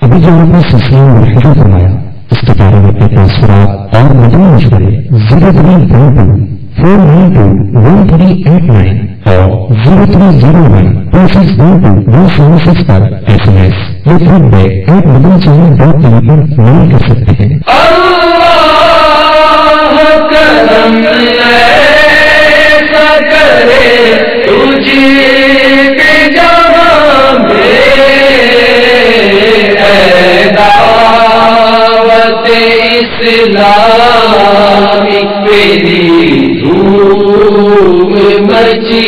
ابھی جو آپ نے سلسلے میں مرحبا فرمایا اس کے بارے میں اپنے تاثرات اور مدنی مشورے 0332492138 اور 03012612 پر SMS یا فیڈ بیک @madanichannel.tv پر میل کر سکتے ہیں۔ اللہ کرم ایسا کرے تجھے کہ جہاں میں دعوت اسلامی تیری دھوم مچی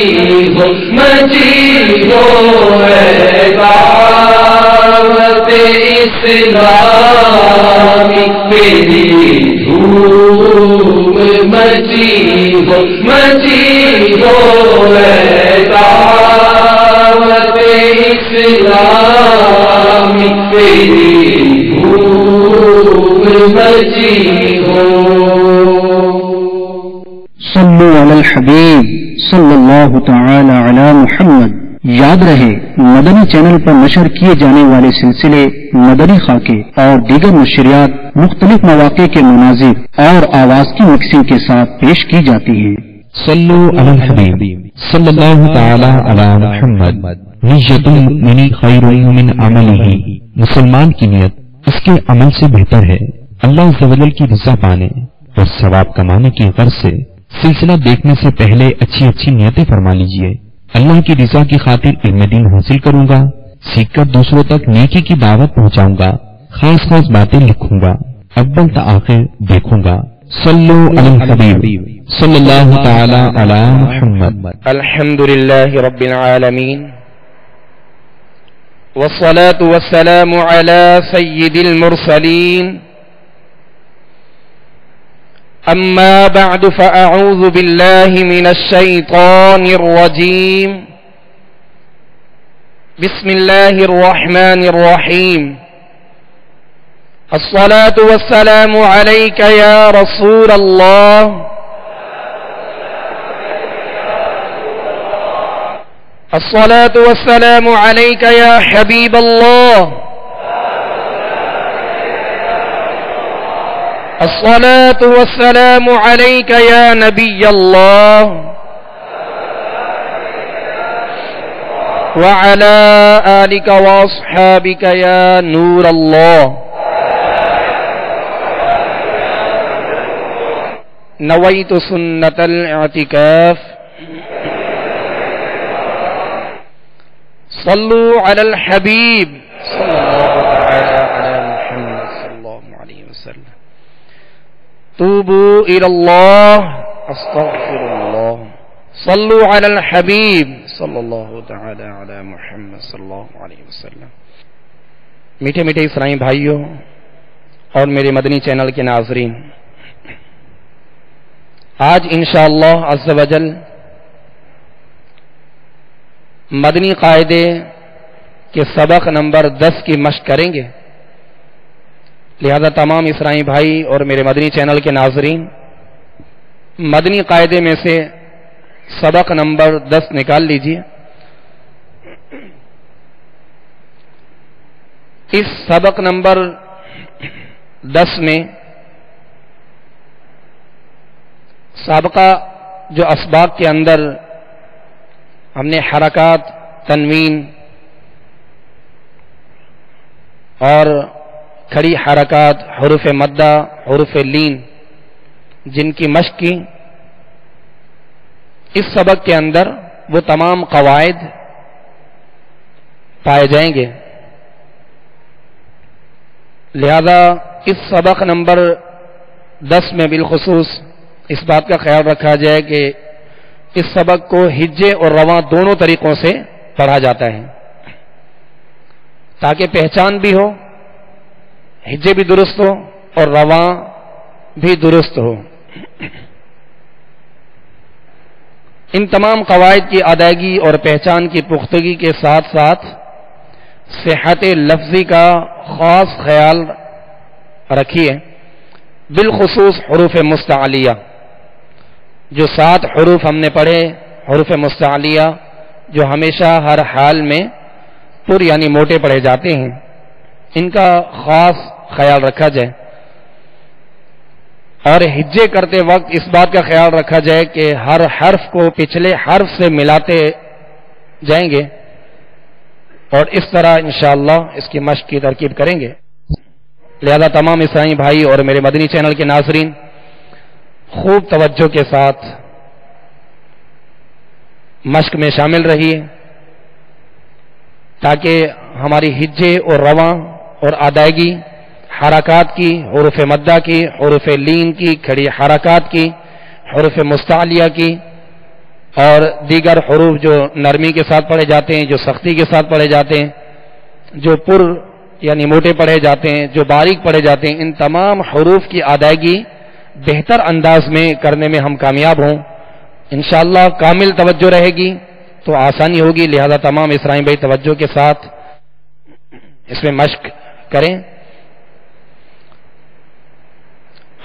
ہو دعوت اسلامی تیری دھوم مچی ہو دعوت اسلامی تیری دھوم مچی ہو۔ صلو علی الحبیب صلی اللہ تعالی علی محمد۔ یاد رہے مدنی چینل پر نشر کیے جانے والے سلسلے مدنی خاکے اور دیگر نشریات مختلف مواقع کے مناظر اور آواز کی مکسنگ کے ساتھ پیش کی جاتی ہیں۔ صلو علی الحبیب صلی اللہ تعالی علی محمد۔ نیت المؤمن خیر من عملہ، مسلمان کی نیت اس کے عمل سے بہتر ہے۔ اللہ عز و جل کی رضا پانے اور ثواب کمانے کی غرض سے سلسلہ دیکھنے سے پہلے اچھی اچھی نیتیں فرما لیجئے۔ اللہ کی رضا کی خاطر علم دین حاصل کروں گا، سیکھ کر دوسروں تک نیکی کی دعوت پہنچاؤں گا، خاص خاص باتیں لکھوں گا، اول تا آخر دیکھوں گا۔ صلو علی الحبیب صلی اللہ تعالی علی محمد۔ الحمدللہ رب العالمین والصلاة والسلام على سید المرسلین، اما بعد فاعوذ باللہ من الشیطان الرجیم، بسم اللہ الرحمن الرحیم، الصلاة والسلام علیک یا رسول اللہ، الصلاة والسلام علیک یا حبیب اللہ، الصلاة والسلام علیک یا نبی اللہ، وعلى آلک واصحابک یا نور اللہ۔ نویت سنت الاعتکاف، صلو علی الحبیب صلی اللہ تعالی علی محمد صلی اللہ علیہ وسلم۔ توبوا الی اللہ استغفر اللہ، صلو علی الحبیب صلی اللہ تعالی علی محمد صلی اللہ علیہ وسلم۔ میٹھے میٹھے اسلامی بھائیوں اور میرے مدنی چینل کے ناظرین، آج انشاءاللہ عز و جل مدنی قاعدے کے سبق نمبر 10 کی مشق کریں گے، لہذا تمام اسلامی بھائی اور میرے مدنی چینل کے ناظرین مدنی قاعدے میں سے سبق نمبر 10 نکال لیجئے۔ اس سبق نمبر 10 میں سابقہ جو اسباق کے اندر ہم نے حرکات، تنوین اور کھڑی حرکات، حروف مدہ، حروف لین جن کی مشق کی، اس سبق کے اندر وہ تمام قواعد پائے جائیں گے، لہذا اس سبق نمبر 10 میں بالخصوص اس بات کا خیال رکھا جائے کہ اس سبق کو ہجے اور رواں دونوں طریقوں سے پڑھا جاتا ہے تاکہ پہچان بھی ہو، ہجے بھی درست ہو اور رواں بھی درست ہو۔ ان تمام قواعد کی ادائیگی اور پہچان کی پختگی کے ساتھ ساتھ صحت لفظی کا خاص خیال رکھیے، بالخصوص حروف مستعلیہ، جو 7 حروف ہم نے پڑھے، حروف مستعلیہ جو ہمیشہ ہر حال میں پر یعنی موٹے پڑھے جاتے ہیں، ان کا خاص خیال رکھا جائے، اور ہجے کرتے وقت اس بات کا خیال رکھا جائے کہ ہر حرف کو پچھلے حرف سے ملاتے جائیں گے، اور اس طرح انشاءاللہ اس کی مشق کی ترکیب کریں گے۔ لہذا تمام اسلامی بھائی اور میرے مدنی چینل کے ناظرین خوب توجہ کے ساتھ مشق میں شامل رہیے، تاکہ ہماری ہجے اور رواں اور ادائیگی حرکات کی، حروف مدہ کی، حروف لین کی، کھڑی حرکات کی، حروف مستعلیہ کی، اور دیگر حروف جو نرمی کے ساتھ پڑھے جاتے ہیں، جو سختی کے ساتھ پڑھے جاتے ہیں، جو پر یعنی موٹے پڑھے جاتے ہیں، جو باریک پڑھے جاتے ہیں، ان تمام حروف کی ادائیگی بہتر انداز میں کرنے میں ہم کامیاب ہوں انشاءاللہ۔ کامل توجہ رہے گی تو آسانی ہوگی، لہذا تمام اسرائیل بھائی توجہ کے ساتھ اس میں مشق کریں۔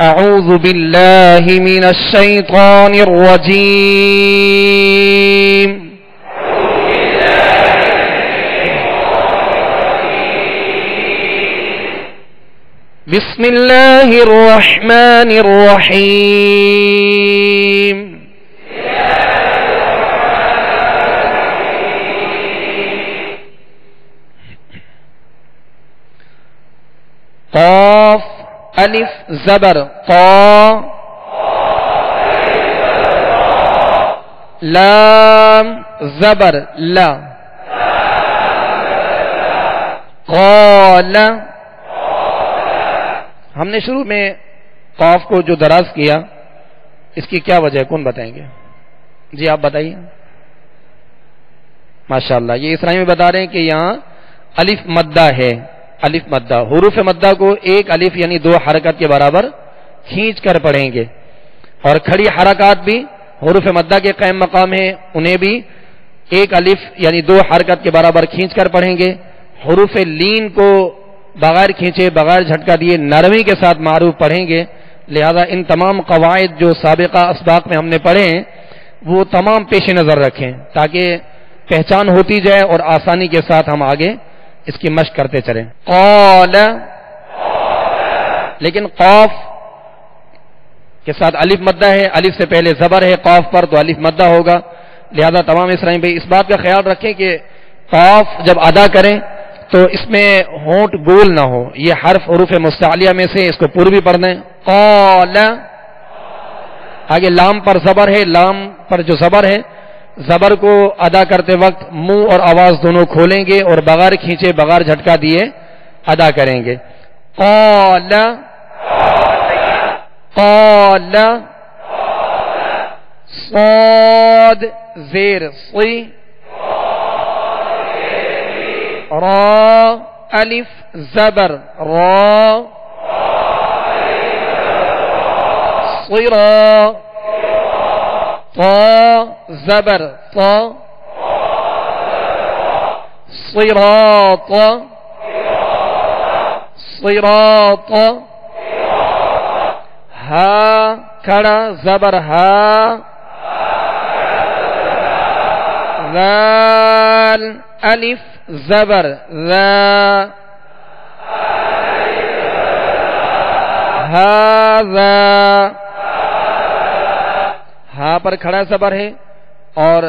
اعوذ باللہ من الشیطان الرجیم، بسم اللہ الرحمن الرحیم، قاف الف زبر قا، لام زبر لا، قال۔ ہم نے شروع میں قاف کو جو دراز کیا اس کی کیا وجہ ہے، کون بتائیں گے؟ جی آپ بتائیے۔ ماشاءاللہ، یہ اسلامی میں بتا رہے ہیں کہ یہاں الف مدہ ہے، الف مدہ، حروف مدہ کو ایک الف یعنی 2 حرکت کے برابر کھینچ کر پڑھیں گے، اور کھڑی حرکات بھی حروف مدہ کے قائم مقام ہیں، انہیں بھی ایک الف یعنی 2 حرکت کے برابر کھینچ کر پڑھیں گے۔ حروف لین کو بغیر کھینچے، بغیر جھٹکا دیے نرمی کے ساتھ معروف پڑھیں گے۔ لہذا ان تمام قواعد جو سابقہ اسباق میں ہم نے پڑھے ہیں وہ تمام پیش نظر رکھیں، تاکہ پہچان ہوتی جائے اور آسانی کے ساتھ ہم آگے اس کی مشق کرتے چلیں۔ قال، لیکن قاف کے ساتھ الف مدہ ہے، الف سے پہلے زبر ہے قاف پر، تو الف مدہ ہوگا۔ لہذا تمام اسرائیل بھائی اس بات کا خیال رکھیں کہ قاف جب ادا کریں تو اس میں ہونٹ گول نہ ہو، یہ حرف حروف مستعلیہ میں سے، اس کو پر بھی پڑھنا ہے۔ قال، آگے لام پر زبر ہے، لام پر جو زبر ہے، زبر کو ادا کرتے وقت منہ اور آواز دونوں کھولیں گے اور بغیر کھینچے، بغیر جھٹکا دیے ادا کریں گے۔ قال، قال، صاد زیر صی، را الف زبر را، صرا، طا زبر طا، صراط، صراط، ہا کھڑا زبر ہا، ذال الف زبر ذا، ہذا، ہا پر کھڑا زبر ہے اور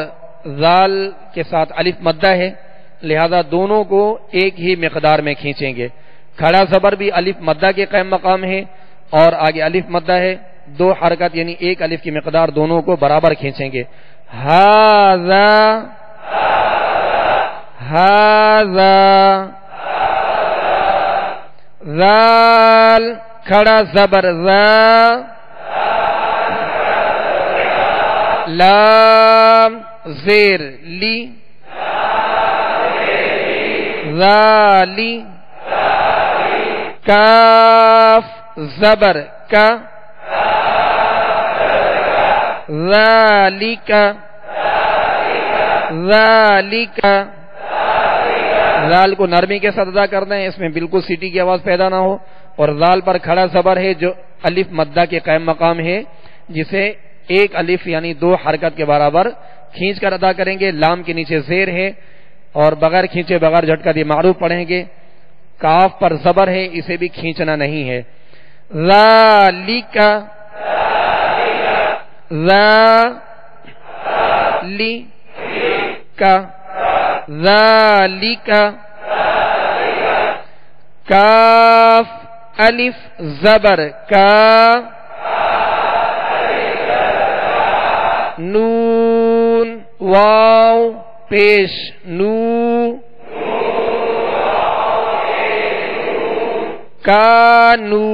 ذال کے ساتھ الف مدہ ہے، لہذا دونوں کو ایک ہی مقدار میں کھینچیں گے۔ کھڑا زبر بھی الف مدہ کے قائم مقام ہے اور آگے الف مدہ ہے، 2 حرکت یعنی ایک الف کی مقدار دونوں کو برابر کھینچیں گے۔ ہذا، ہذا، ذال کھڑا زبر ذا، لام زیر لی، ذالی، کاف زبر کا، ذالک، ذالک، ذال کو نرمی کے ساتھ ادا کرنا ہے، اس میں بالکل سیٹی کی آواز پیدا نہ ہو، اور ذال پر کھڑا زبر ہے جو الف مدہ کے قائم مقام ہے، جسے ایک الف یعنی 2 حرکت کے برابر کھینچ کر ادا کریں گے۔ لام کے نیچے زیر ہے اور بغیر کھینچے، بغیر جھٹکا دیے معروف پڑھیں گے۔ کاف پر زبر ہے، اسے بھی کھینچنا نہیں ہے. ذالک ذالک ذالک. کاف الف زبر کا، نون واو پیش نو، کانو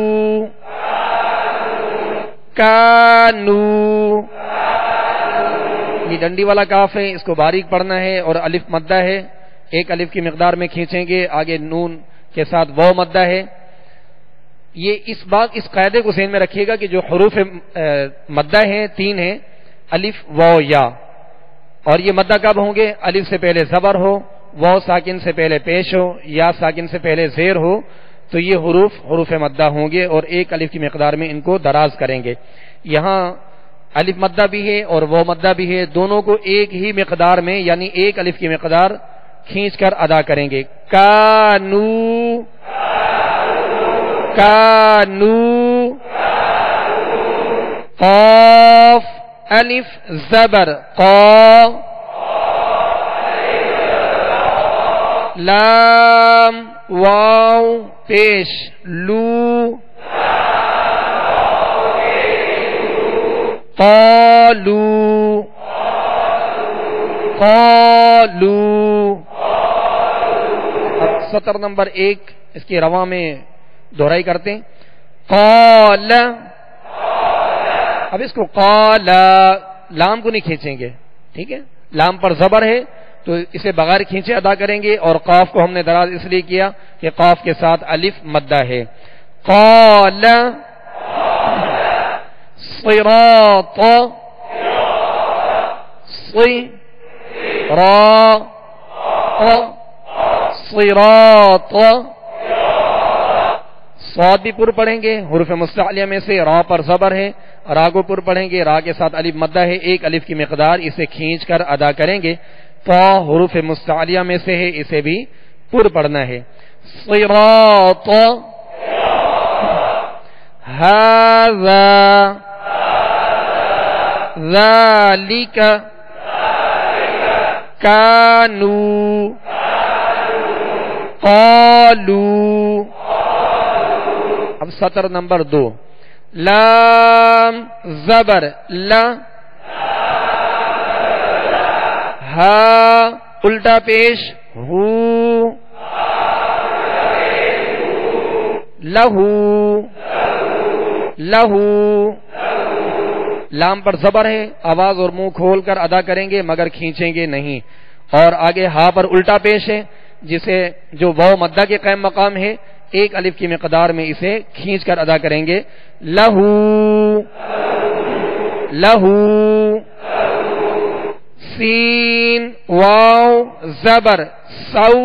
کانو. یہ ڈنڈی والا کاف ہے، اس کو باریک پڑھنا ہے اور الف مدہ ہے، ایک الف کی مقدار میں کھینچیں گے. آگے نون کے ساتھ واو مدہ ہے. یہ اس قاعدے کو ذہن میں رکھیے گا کہ جو حروف مدہ ہیں 3 ہیں، الف واو یا. اور یہ مدہ کب ہوں گے؟ الف سے پہلے زبر ہو، واو ساکن سے پہلے پیش ہو، یا ساکن سے پہلے زیر ہو، تو یہ حروف مدہ ہوں گے اور ایک الف کی مقدار میں ان کو دراز کریں گے. یہاں الف مدہ بھی ہے اور واو مدہ بھی ہے، دونوں کو ایک ہی مقدار میں یعنی ایک الف کی مقدار کھینچ کر ادا کریں گے. کانو کانو. قاف الف زبر قا، لام واو پیش لو، قالو قالو. اب سطر نمبر 1 اس کی رواں میں دہرائی کرتے ہیں. قال، اب اس کو قال، لام کو نہیں کھینچیں گے، ٹھیک ہے؟ لام پر زبر ہے تو اسے بغیر کھینچے ادا کریں گے، اور قاف کو ہم نے دراز اس لیے کیا کہ قاف کے ساتھ الف مدہ ہے. قال صراط صراط. صاد بھی پر پڑھیں گے، حروف مستعلیہ میں سے را پر زبر ہے، را کو پر پڑھیں گے، را کے ساتھ الف مدہ ہے، ایک الف کی مقدار، اسے کھینچ کر ادا کریں گے. طا حروف مستعلیہ میں سے ہے، اسے بھی پر پڑھنا ہے. صراط ھذا ذالک کانوا قالوا. اب سطر نمبر 2 لام زبر لا، ہا الٹا پیش ہو، لہو لہو. لام پر زبر ہے، آواز اور منہ کھول کر ادا کریں گے مگر کھینچیں گے نہیں. اور آگے ہا پر الٹا پیش ہے، جسے جو واو مدہ کے قائم مقام ہے، ایک الف کی مقدار میں اسے کھینچ کر ادا کریں گے. لہو لہو. سین واو زبر سو،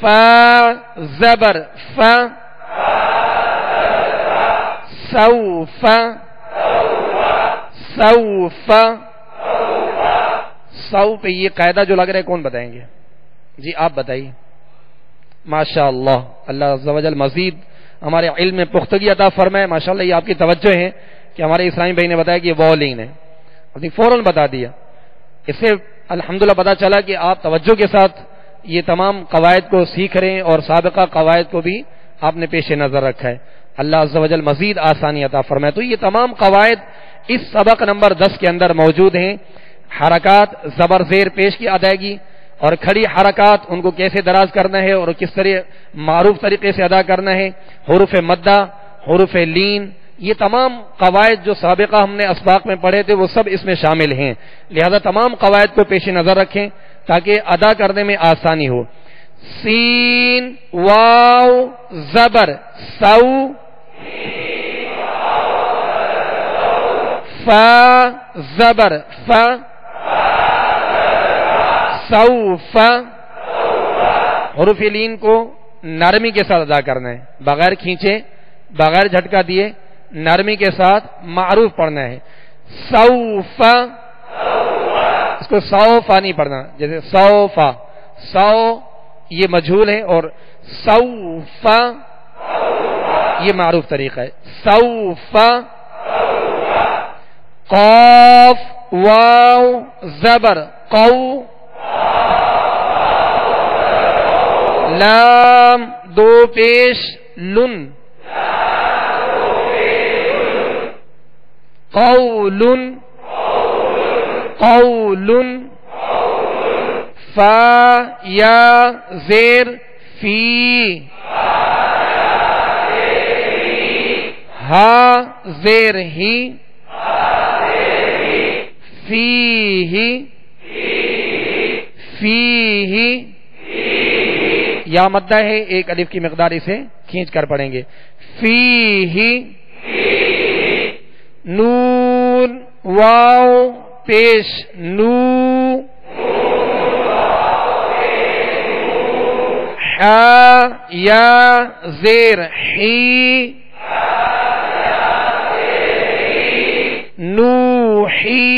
فا زبر فا، سوف سوف. سو پہ یہ قاعدہ جو لگ رہا ہے کون بتائیں گے؟ جی آپ بتائیے. ماشاء اللہ، اللہ عز و جل مزید ہمارے علم میں پختگی عطا فرمائے. ماشاء اللہ، یہ آپ کی توجہ ہے کہ ہمارے اسلامی بھائی نے بتایا کہ یہ واؤلین ہے، ابھی فوراً بتا دیا. اس سے الحمدللہ پتا چلا کہ آپ توجہ کے ساتھ یہ تمام قواعد کو سیکھ رہے ہیں اور سابقہ قواعد کو بھی آپ نے پیش نظر رکھا ہے. اللہ عز و جل مزید آسانی عطا فرمائے. تو یہ تمام قواعد اس سبق نمبر 10 کے اندر موجود ہیں. حرکات زبر زیر پیش کی ادائیگی اور کھڑی حرکات ان کو کیسے دراز کرنا ہے اور کس طرح معروف طریقے سے ادا کرنا ہے. حروف مدہ، حروف لین، یہ تمام قواعد جو سابقہ ہم نے اسباق میں پڑھے تھے وہ سب اس میں شامل ہیں. لہذا تمام قواعد کو پیش نظر رکھیں تاکہ ادا کرنے میں آسانی ہو. سین واو زبر سو، فا زبر فا، سوف. حروف لین کو نرمی کے ساتھ ادا کرنا ہے، بغیر کھینچے، بغیر جھٹکا دیے، نرمی کے ساتھ معروف پڑھنا ہے. سوف، اس کو سوفا نہیں پڑھنا، جیسے سوفا سو یہ مجھول ہے اور سوف یہ معروف طریقہ ہے. سوف قاف واو زبر قو لام دو پیش لن قول قول فا یا زیر فی ہا زیر ہی فیہ فیہ یا مدہ ہے ایک الف کی مقدار اسے کھینچ کر پڑھیں گے. فیہ نون واو پیش نو حا یا زیر حی نوحی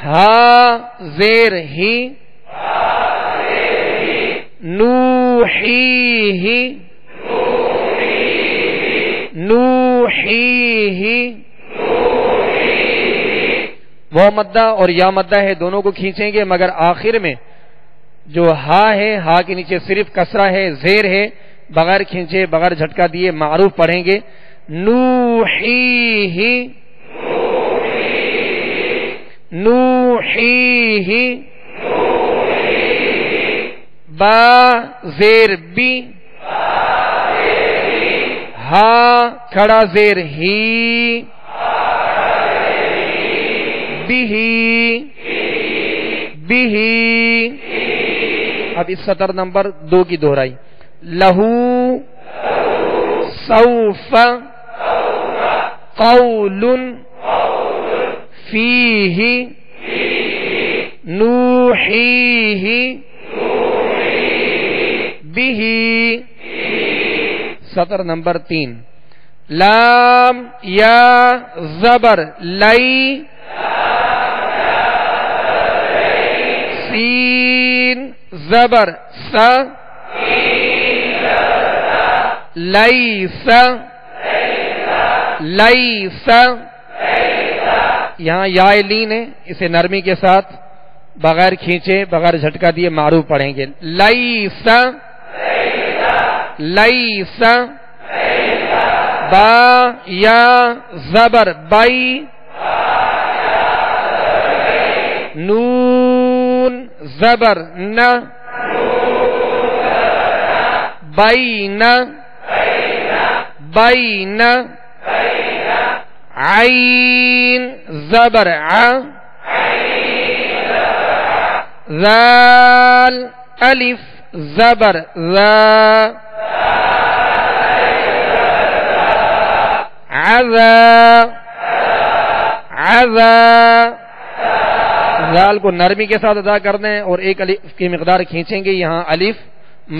ہا زیر ہی نوحیہ نوحیہ وہ مدہ اور یا مدہ ہے دونوں کو کھینچیں گے مگر آخر میں جو ہا ہے ہا کے نیچے صرف کسرہ ہے زیر ہے بغیر کھینچے بغیر جھٹکا دیے معروف پڑھیں گے. نوحیہ نوحیہ با زیر بی ہا کھڑا زیر ہی بیہی بیہی. اب اس سطر نمبر 2 کی دہرائی. لہو سوف قول فیہ نوحیہ بیہی. سطر نمبر 3. لام یا زبر لی سین زبر سا لیس لیس. یہاں یا لین ہے اسے نرمی کے ساتھ بغیر کھینچے بغیر جھٹکا دیے معروف پڑھیں گے. لیس لیس با یا زبر بائی نون زبر نہ بین بین عین زبر ع ذال الف زبر ذا عذا عذا. ذال کو نرمی کے ساتھ ادا کرنا ہے اور ایک الف کی مقدار کھینچیں گے. یہاں الف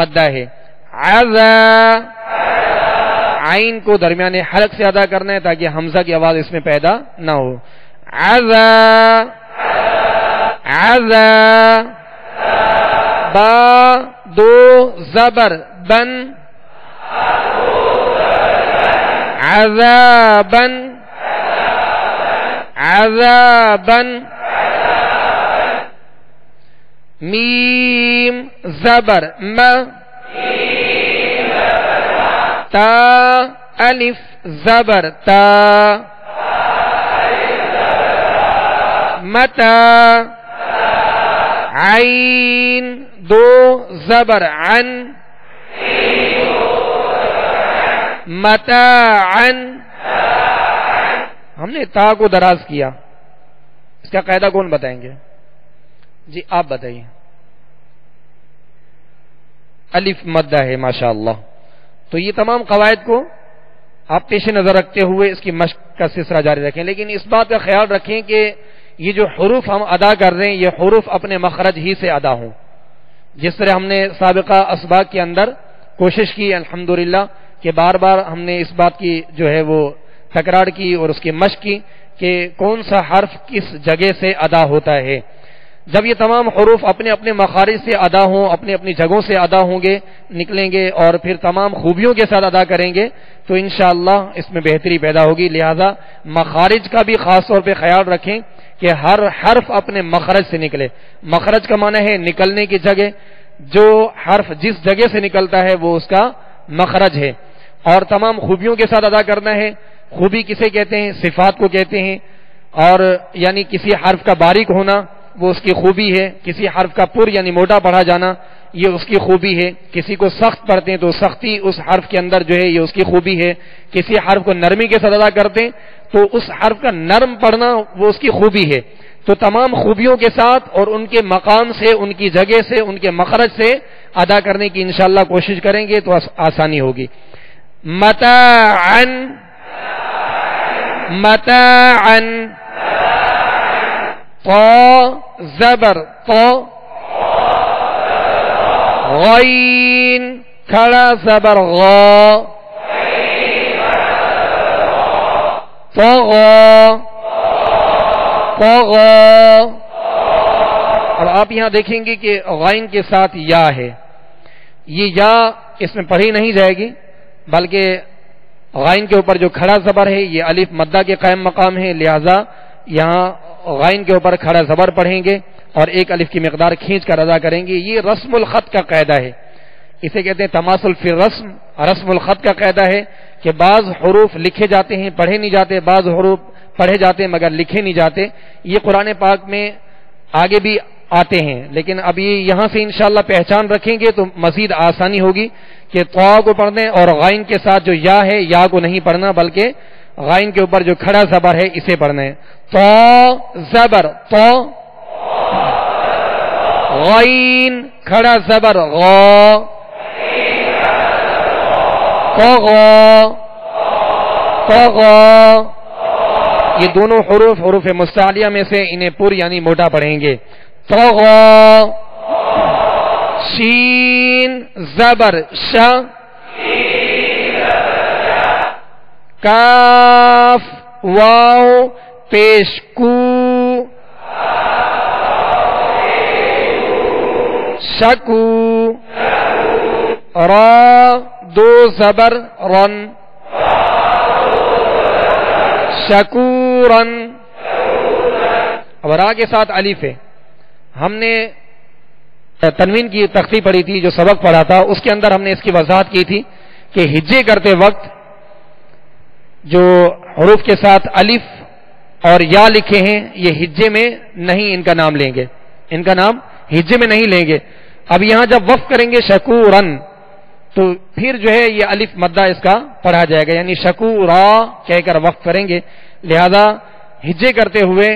مدہ ہے. عذا عین کو درمیان حلق سے ادا کرنا ہے تاکہ حمزہ کی آواز اس میں پیدا نہ ہو. عذا عذا با دو زبر بن عذابا عذابا میم زبر ما تا الف زبر تا متا عین دو زبر عن متاعا. ہم نے تا کو دراز کیا اس کا قاعدہ کون بتائیں گے؟ جی آپ بتائیے. الف مدہ ہے ماشاءاللہ. تو یہ تمام قواعد کو آپ پیش نظر رکھتے ہوئے اس کی مشق کا سلسلہ جاری رکھیں. لیکن اس بات کا خیال رکھیں کہ یہ جو حروف ہم ادا کر رہے ہیں یہ حروف اپنے مخرج ہی سے ادا ہوں. جس طرح ہم نے سابقہ اسباق کے اندر کوشش کی الحمدللہ کہ بار بار ہم نے اس بات کی جو ہے وہ تکرار کی اور اس کی مشق کی کہ کون سا حرف کس جگہ سے ادا ہوتا ہے. جب یہ تمام حروف اپنے اپنے مخارج سے ادا ہوں، اپنی اپنی جگہوں سے ادا ہوں گے، نکلیں گے اور پھر تمام خوبیوں کے ساتھ ادا کریں گے تو انشاءاللہ اس میں بہتری پیدا ہوگی۔ لہذا مخارج کا بھی خاص طور پہ خیال رکھیں کہ ہر حرف اپنے مخرج سے نکلے۔ مخرج کا معنی ہے نکلنے کی جگہ، جو حرف جس جگہ سے نکلتا ہے وہ اس کا مخرج ہے، اور تمام خوبیوں کے ساتھ ادا کرنا ہے۔ خوبی کسے کہتے ہیں؟ صفات کو کہتے ہیں، اور یعنی کسی حرف کا باریک ہونا وہ اس کی خوبی ہے، کسی حرف کا پر یعنی موٹا پڑھا جانا یہ اس کی خوبی ہے، کسی کو سخت پڑھتے ہیں تو سختی اس حرف کے اندر جو ہے یہ اس کی خوبی ہے، کسی حرف کو نرمی کے ساتھ ادا کرتے ہیں تو اس حرف کا نرم پڑھنا وہ اس کی خوبی ہے۔ تو تمام خوبیوں کے ساتھ اور ان کے مقام سے، ان کی جگہ سے، ان کے مخرج سے ادا کرنے کی انشاءاللہ کوشش کریں گے تو آسانی ہوگی۔ متاعن، متاعن، طا زبر طا، غین کھڑا زبر غا، طغا، طغا۔ اور آپ یہاں دیکھیں گے کہ غین کے ساتھ یا ہے، یہ یا اس میں پڑھی نہیں جائے گی، بلکہ غین کے اوپر جو کھڑا زبر ہے یہ الف مدہ کے قائم مقام ہے، لہذا یہاں غین کے اوپر کھڑا زبر پڑھیں گے اور ایک الف کی مقدار کھینچ کر ادا کریں گے۔ یہ رسم الخط کا قاعدہ ہے، اسے کہتے ہیں تماثل فی الرسم۔ رسم الخط کا قاعدہ ہے کہ بعض حروف لکھے جاتے ہیں پڑھے نہیں جاتے، بعض حروف پڑھے جاتے ہیں مگر لکھے نہیں جاتے۔ یہ قرآن پاک میں آگے بھی آتے ہیں، لیکن اب یہ یہاں سے انشاءاللہ پہچان رکھیں گے تو مزید آسانی ہوگی کہ طا کو پڑھنے اور غین کے ساتھ جو یا ہے یا کو نہیں پڑھنا، بلکہ غین کے اوپر جو کھڑا زبر ہے اسے پڑھنا ہے۔ طا زبر طا، غین کھڑا زبر غا، طغا، طغا۔ یہ دونوں حروف حروف مستعلیہ میں سے انہیں پر یعنی موٹا پڑھیں گے۔ طغا، شین زبر شا، کاف واو پیش کو، شکو، را دو زبر رن، شکورن۔ اب را کے ساتھ الف ہے۔ ہم نے تنوین کی تختی پڑھی تھی، جو سبق پڑھا تھا اس کے اندر ہم نے اس کی وضاحت کی تھی کہ ہجے کرتے وقت جو حروف کے ساتھ الف اور یا لکھے ہیں یہ ہجے میں نہیں ان کا نام لیں گے، ان کا نام ہجے میں نہیں لیں گے۔ اب یہاں جب وقف کریں گے شکورن تو پھر جو ہے یہ الف مدہ اس کا پڑھا جائے گا، یعنی شکورا کہہ کر وقف کریں گے۔ لہذا ہجے کرتے ہوئے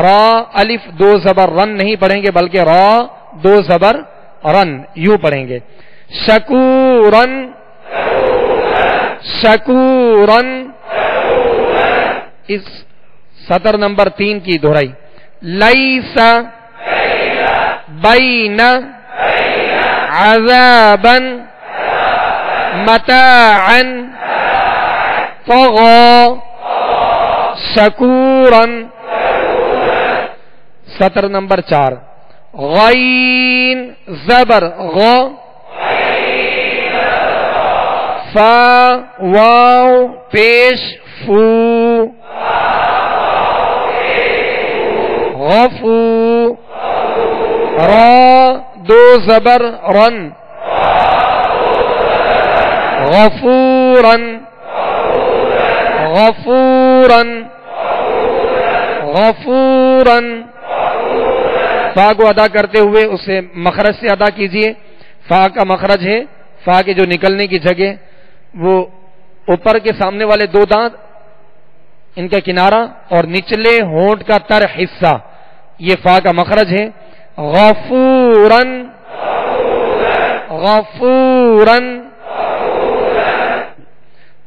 را الف دو زبر رن نہیں پڑھیں گے، بلکہ را دو زبر رن یوں پڑھیں گے۔ شکورن، شکورن۔ اس سطر نمبر 3 کی دہرائی۔ لیسا بین عذابا متاعا طغا شکورا۔ سطر نمبر 4 غین زبر غا، فا واو پیش فو، غفو، را دو زبر رن، غفورا، غفورا، غفورا۔ فا کو ادا کرتے ہوئے اسے مخرج سے ادا کیجئے۔ فا کا مخرج ہے، فا کے جو نکلنے کی جگہ وہ اوپر کے سامنے والے 2 دانت ان کا کنارہ اور نچلے ہونٹ کا تر حصہ، یہ فا کا مخرج ہے۔ غفورن، غفورن۔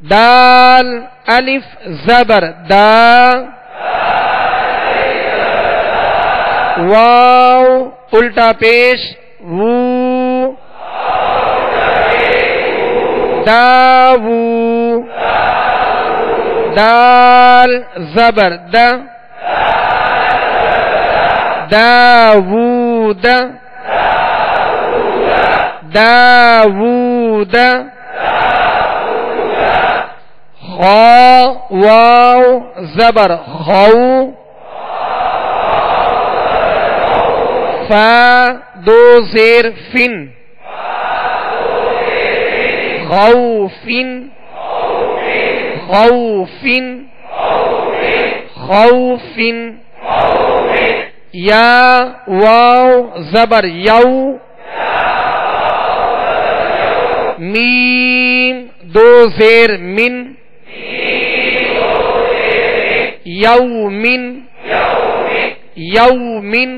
دال الف زبر دا، واو الٹا پیش وو، داوو، دال زبر دا، داوود داوود خا واو زبر خو فا دو زیر فن خوفن خوفن خوفن یا واو زبر یو میم دو زیر من یومن یومن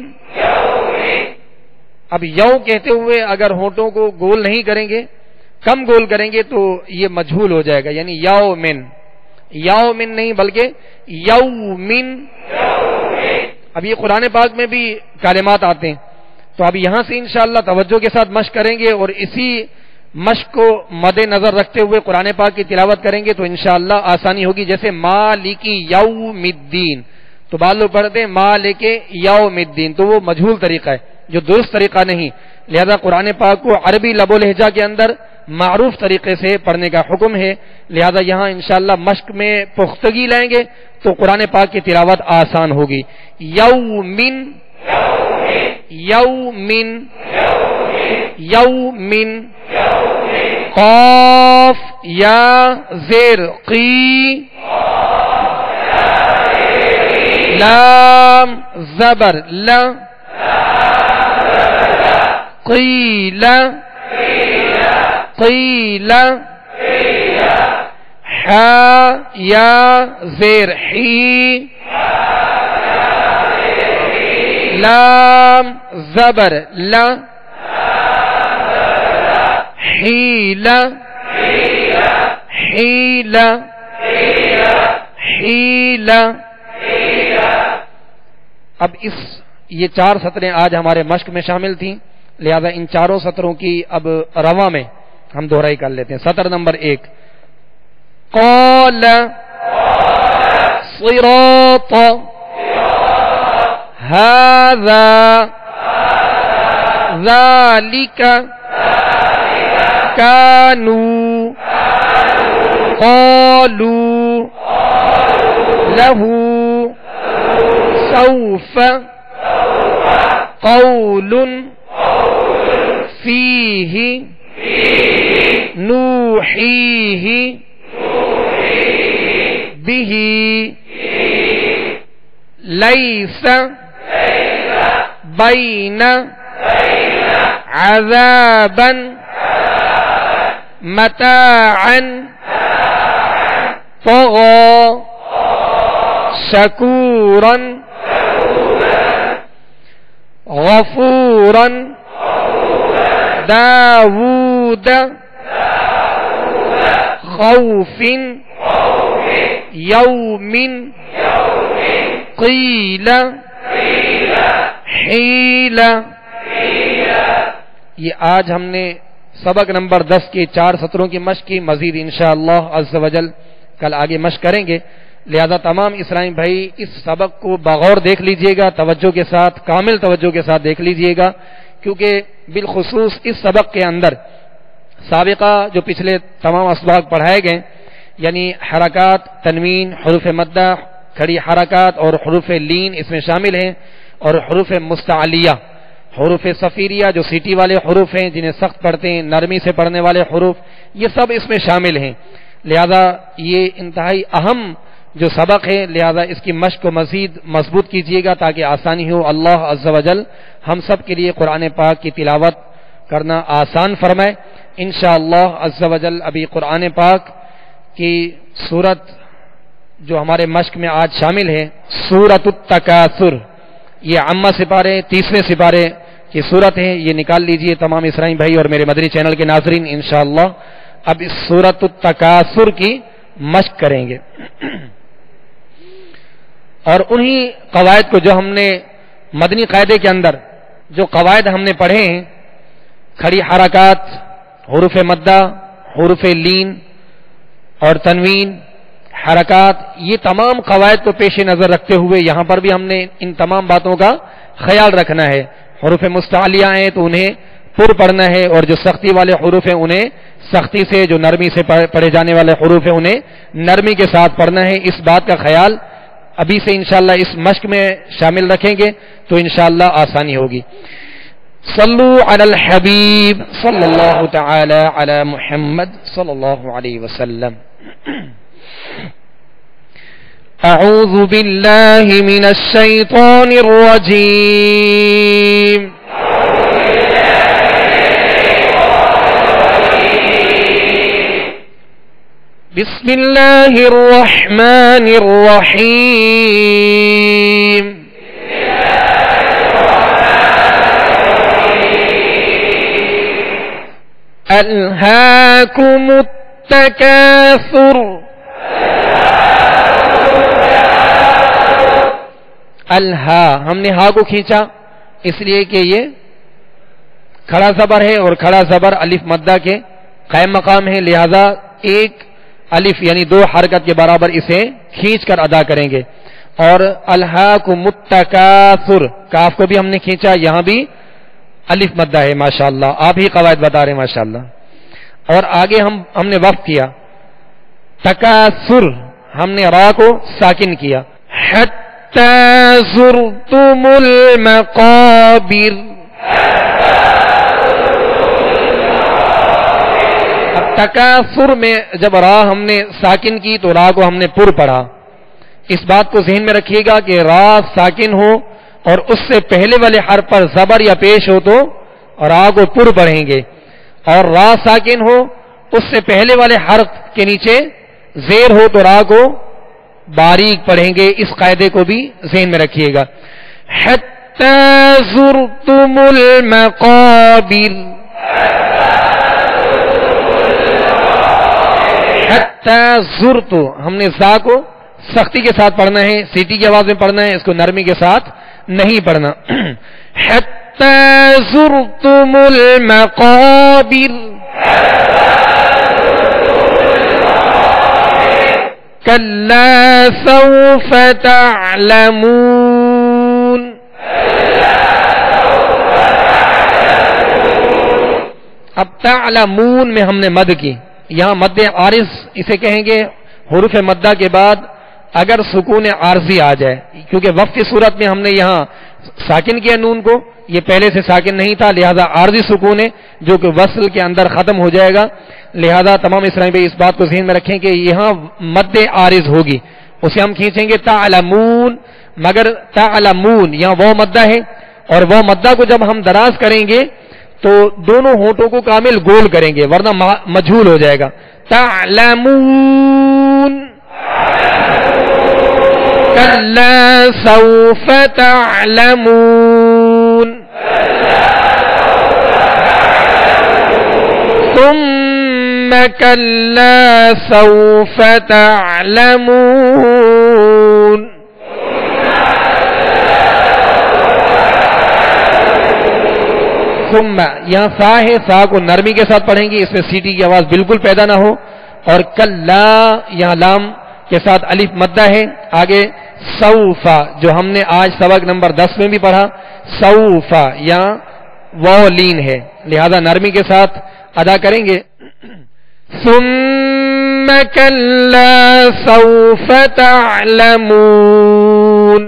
اب یو کہتے ہوئے اگر ہونٹوں کو گول نہیں کریں گے، کم گول کریں گے تو یہ مجھول ہو جائے گا، یعنی یومن یومن نہیں بلکہ یومن۔ اب یہ قرآن پاک میں بھی کلمات آتے ہیں، تو اب یہاں سے انشاءاللہ توجہ کے ساتھ مشق کریں گے اور اسی مشق کو مد نظر رکھتے ہوئے قرآن پاک کی تلاوت کریں گے تو انشاءاللہ آسانی ہوگی۔ جیسے مالکی یوم الدین، تو بعض لوگ پڑھتے ہیں مالک یوم الدین، تو وہ مجہول طریقہ ہے جو درست طریقہ نہیں، لہذا قرآن پاک کو عربی لب و لہجہ کے اندر معروف طریقے سے پڑھنے کا حکم ہے، لہذا یہاں انشاءاللہ مشق میں پختگی لائیں گے تو قرآن پاک کی تلاوت آسان ہوگی۔ یومن یومن یومن قاف یا زیر قی لام زبر لا قیل قیل حا یا زیر حی لام زبر لا حیل حیل حیل۔ اب یہ 4 سطریں آج ہمارے مشق میں شامل تھیں، لہذا ان چاروں سطروں کی اب رواں میں ہم دوہرائی کر لیتے ہیں۔ سطر نمبر 1 قال صراط هذا ذلك كانوا قالوا له سوف قول فيه نوحيه به ليس بين عذابا متاعا طغى شكورا غفورا داود خوف یوم قیل حیل۔ یہ آج ہم نے سبق نمبر 10 کے 4 سطروں کی مشق کی، مزید انشاءاللہ عز و جل کل آگے مشق کریں گے، لہذا تمام اسلامی بھائی اس سبق کو بغور دیکھ لیجئے گا، توجہ کے ساتھ، کامل توجہ کے ساتھ دیکھ لیجئے گا، کیونکہ بالخصوص اس سبق کے اندر سابقہ جو پچھلے تمام اسباق پڑھائے گئے، یعنی حرکات، تنوین، حروف مدہ، کھڑی حرکات اور حروف لین اس میں شامل ہیں، اور حروف مستعلیہ، حروف صفیریہ جو سیٹی والے حروف ہیں جنہیں سخت پڑھتے ہیں، نرمی سے پڑھنے والے حروف، یہ سب اس میں شامل ہیں، لہذا یہ انتہائی اہم جو سبق ہے، لہذا اس کی مشق کو مزید مضبوط کیجیے گا تاکہ آسانی ہو۔ اللہ عز و جل ہم سب کے لیے قرآن پاک کی تلاوت کرنا آسان فرمائے انشاءاللہ عز و جل۔ ابھی قرآن پاک کی سورت جو ہمارے مشق میں آج شامل ہے، سورۃ التکاثر، یہ عامہ سپارے 30ویں سپارے کی سورت ہے، یہ نکال لیجئے تمام اسرائیل بھائی اور میرے مدنی چینل کے ناظرین انشاءاللہ۔ اب اس سورۃ التکاثر کی مشق کریں گے، اور انہی قواعد کو جو ہم نے مدنی قاعدے کے اندر جو قواعد ہم نے پڑھے ہیں، کھڑی حرکات، حروف مدہ، حروف لین اور تنوین، حرکات، یہ تمام قواعد کو پیش نظر رکھتے ہوئے یہاں پر بھی ہم نے ان تمام باتوں کا خیال رکھنا ہے. حروف مستعلیہ ہیں تو انہیں پر پڑھنا ہے، اور جو سختی والے حروف ہیں انہیں سختی سے، جو نرمی سے پڑھے جانے والے حروف ہیں انہیں نرمی کے ساتھ پڑھنا ہے. اس بات کا خیال ابھی سے انشاءاللہ اس مشق میں شامل رکھیں گے تو انشاءاللہ آسانی ہوگی. صلو علی الحبیب صلی اللہ تعالی علی محمد صلی اللہ علیہ وسلم. اعوذ باللہ من الشیطان الرجیم. بسم اللہ الرحمن الرحیم. الہاکم التکاثر. الہا ہم نے ہا کو کھینچا اس لیے کہ یہ کھڑا زبر ہے اور کھڑا زبر الف مدہ کے قائم مقام ہے، لہذا ایک الف یعنی 2 حرکت کے برابر اسے کھینچ کر ادا کریں گے. اور الہاکم التکاثر کاف کو بھی ہم نے کھینچا، یہاں بھی الف مدہ ہے. ماشاءاللہ آپ ہی قواعد بتا رہے ہیں ماشاءاللہ. اور آگے ہم نے وقف کیا. تکاثر ہم نے را کو ساکن کیا. حتی زرتم المقابر. اب تکاثر میں جب را ہم نے ساکن کی تو را کو ہم نے پر پڑھا. اس بات کو ذہن میں رکھیے گا کہ را ساکن ہو اور اس سے پہلے والے حرف پر زبر یا پیش ہو تو را کو پر پڑھیں گے، اور را ساکن ہو اس سے پہلے والے حرف کے نیچے زیر ہو تو را کو باریک پڑھیں گے. اس قاعدے کو بھی ذہن میں رکھیے گا. حتی زرتم المقابر. حتی زرت ہم نے زا کو سختی کے ساتھ پڑھنا ہے، سیٹی کی آواز میں پڑھنا ہے، اس کو نرمی کے ساتھ نہیں پڑھنا. حتی زرتم المقابر. کلا سوف تعلمون. اب تعلمون میں ہم نے مد کی، یہاں مد عارض اسے کہیں گے. حروف مدہ کے بعد اگر سکون عارضی آ جائے، کیونکہ وقف کی صورت میں ہم نے یہاں ساکن کیا نون کو، یہ پہلے سے ساکن نہیں تھا، لہذا عارضی سکون ہے جو کہ وصل کے اندر ختم ہو جائے گا. لہذا تمام اسلامی بھائی اس بات کو ذہن میں رکھیں کہ یہاں مد عارض ہوگی، اسے ہم کھینچیں گے تعلمون. مگر تعلمون یہاں وہ مدہ ہے، اور وہ مدہ کو جب ہم دراز کریں گے تو دونوں ہونٹوں کو کامل گول کریں گے ورنہ مجھول ہو جائے گا. تعلمون. کلا سوف تعلمون. ثم کلا سوف تعلمون. ثم یہاں سا ہے، سا کو نرمی کے ساتھ پڑھیں گے، اس میں سیٹی کی آواز بالکل پیدا نہ ہو. اور کلا یہاں لام کے ساتھ الف مدہ ہے. آگے سوفا جو ہم نے آج سبق نمبر 10 میں بھی پڑھا، سوفا یہاں واو لین ہے، لہذا نرمی کے ساتھ ادا کریں گے. ثم کلا سوف تعلمون.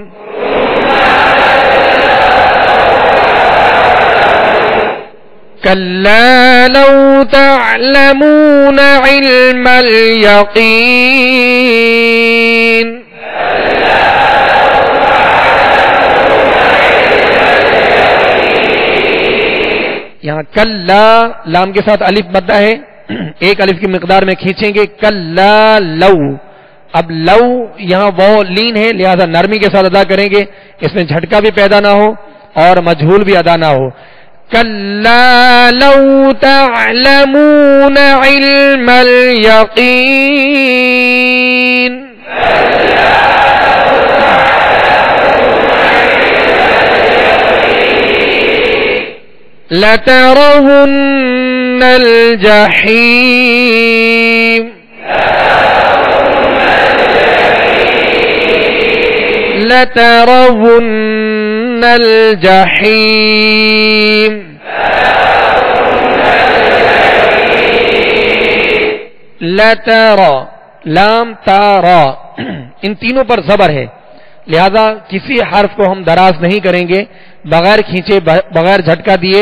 كلا لو تعلمون علم اليقين. یہاں کلا لام کے ساتھ الف مدہ ہے، ایک الف کی مقدار میں کھینچیں گے. کلا لو. اب لو یہاں وہ لین ہے، لہذا نرمی کے ساتھ ادا کریں گے، اس میں جھٹکا بھی پیدا نہ ہو اور مجھول بھی ادا نہ ہو. كلا لو تعلمون علم اليقين. لترون الجحيم. لترون الجحیم. لترى لام تارا ان تینوں پر زبر ہے، لہذا کسی حرف کو ہم دراز نہیں کریں گے، بغیر کھینچے بغیر جھٹکا دیے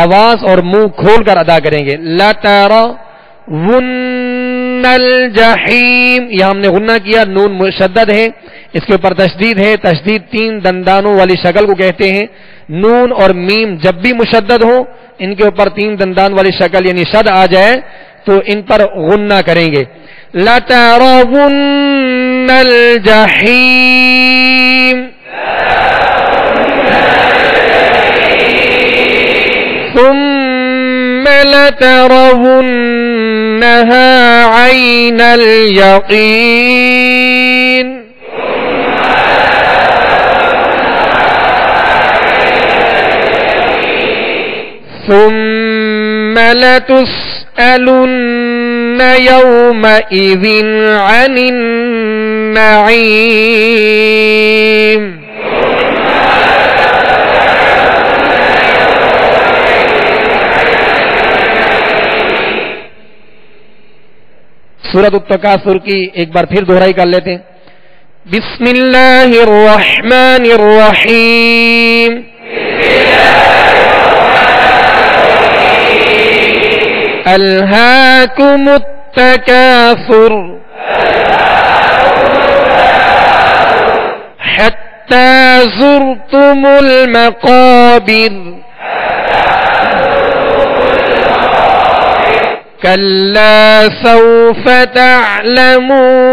آواز اور منہ کھول کر ادا کریں گے. لترون الجحیم، یہاں ہم نے غنہ کیا، نون مشدد ہے، اس کے اوپر تشدید ہے. تشدید تین دندانوں والی شکل کو کہتے ہیں. نون اور میم جب بھی مشدد ہو، ان کے اوپر تین دندان والی شکل یعنی شد آ جائے تو ان پر غنہ کریں گے. لَتَرَوُنَّ الْجَحِيمَ ثُمَّ لَتَرَوُنَّهَا عَيْنَ الْيَقِينِ ثُمَّ لَتُسْأَلُنَّ يَوْمَئِذٍ عَنِ النَّعِيمِ. سورۃ التکاثر کی ایک بار پھر دہرائی کر لیتے ہیں. بسم اللہ الرحمن الرحیم. ألهاكم التكاثر حتى زرتم المقابر كلا سوف تعلمون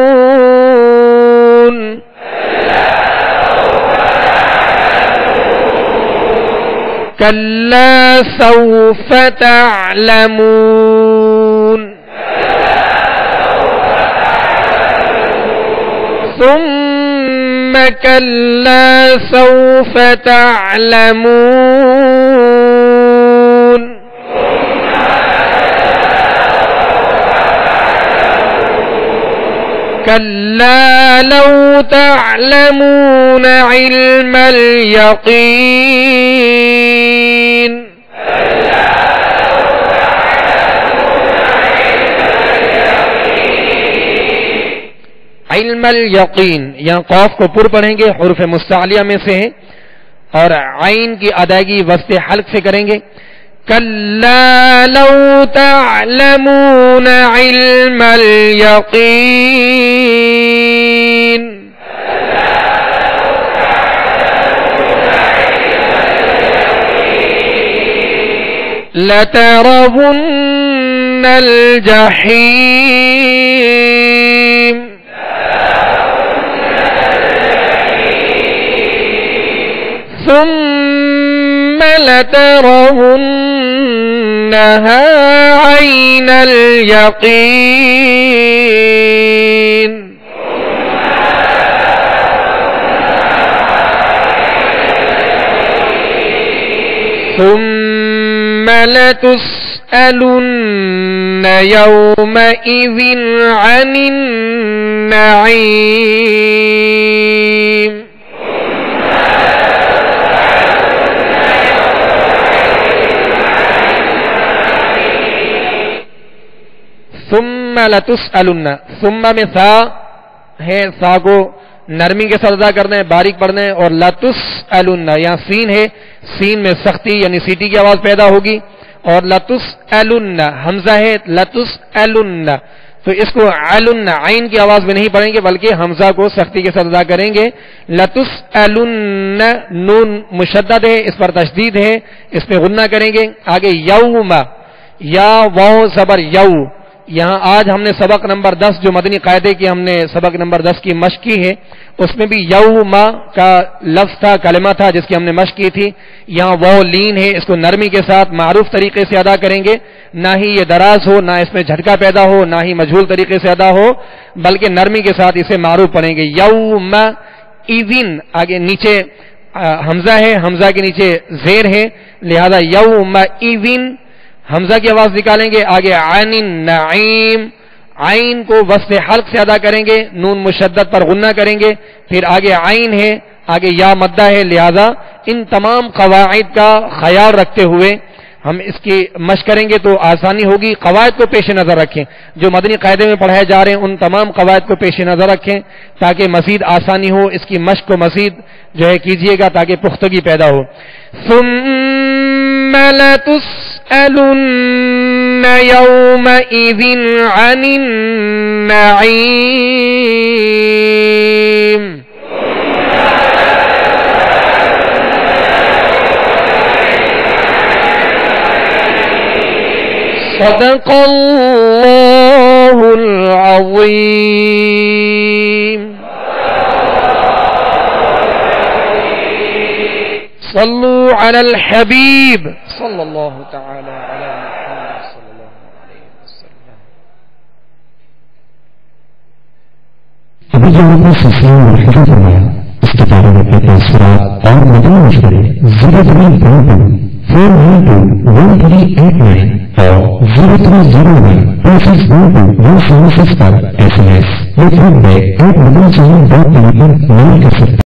كلا سوف تعلمون ثم كلا سوف تعلمون كلا لو تعلمون علم اليقين علم الیقین، یہاں قاف کو پر پڑھیں گے، حروف مستعلیہ میں سے ہے، اور عین کی ادائیگی وسط حلق سے کریں گے. کلا لو تعلمون علم الیقین لترون الجحیم ثم لترونها عين اليقين ثم لتسألن يومئذ عن النعيم ثم لتسألن، ثم میں سا ہے، سا کو نرمی کے ساتھ ادا کرنا ہے، باریک پڑھنا ہے. اور لتسألن یہاں سین ہے، سین میں سختی یعنی سیٹی کی آواز پیدا ہوگی. اور لتسألن حمزہ ہے، لتسألن تو اس کو علن عین کی آواز میں نہیں پڑھیں گے بلکہ حمزہ کو سختی کے ساتھ ادا کریں گے. لتسألن نون مشدد ہے، اس پر تشدید ہے، اس میں غنہ کریں گے. آگے یوم، یا واو زبر یو. یہاں آج ہم نے سبق نمبر 10 جو مدنی قاعدے کی ہم نے سبق نمبر 10 کی مشق کی ہے، اس میں بھی یوم کا لفظ تھا، کلمہ تھا جس کی ہم نے مشق کی تھی. یہاں واو لین ہے، اس کو نرمی کے ساتھ معروف طریقے سے ادا کریں گے، نہ ہی یہ دراز ہو، نہ اس میں جھٹکا پیدا ہو، نہ ہی مجہول طریقے سے ادا ہو، بلکہ نرمی کے ساتھ اسے معروف پڑھیں گے. یوم ایذن، آگے نیچے حمزہ ہے، حمزہ کے نیچے زیر ہے، لہذا یوم ایذن حمزہ کی آواز نکالیں گے. آگے عن النعیم، عین کو وسط حلق سے ادا کریں گے، نون مشدد پر غنہ کریں گے. پھر آگے عین ہے، آگے یا مدہ ہے، لہذا ان تمام قواعد کا خیال رکھتے ہوئے ہم اس کی مشق کریں گے تو آسانی ہوگی. قواعد کو پیش نظر رکھیں، جو مدنی قاعدے میں پڑھائے جا رہے ہیں ان تمام قواعد کو پیش نظر رکھیں تاکہ مزید آسانی ہو. اس کی مشق کو مزید جو ہے کیجئے گا تاکہ پختگی پیدا ہو. ثم لتسألن يومئذ عن النعيم. صدق اللہ العظیم. صلو علی الحبیب صلی اللہ تعالی علی محمد صلی اللہ علیہ وسلم. ابھی جو ہم نے سلسلہ مرحلہ فرمایا اس کے بارے میں اپنے تاثرات اور مدنی مشورے 0321389 اور 03012612 پر SMS یا پھر میں ایک مدنی چینل پر میل کر سکتے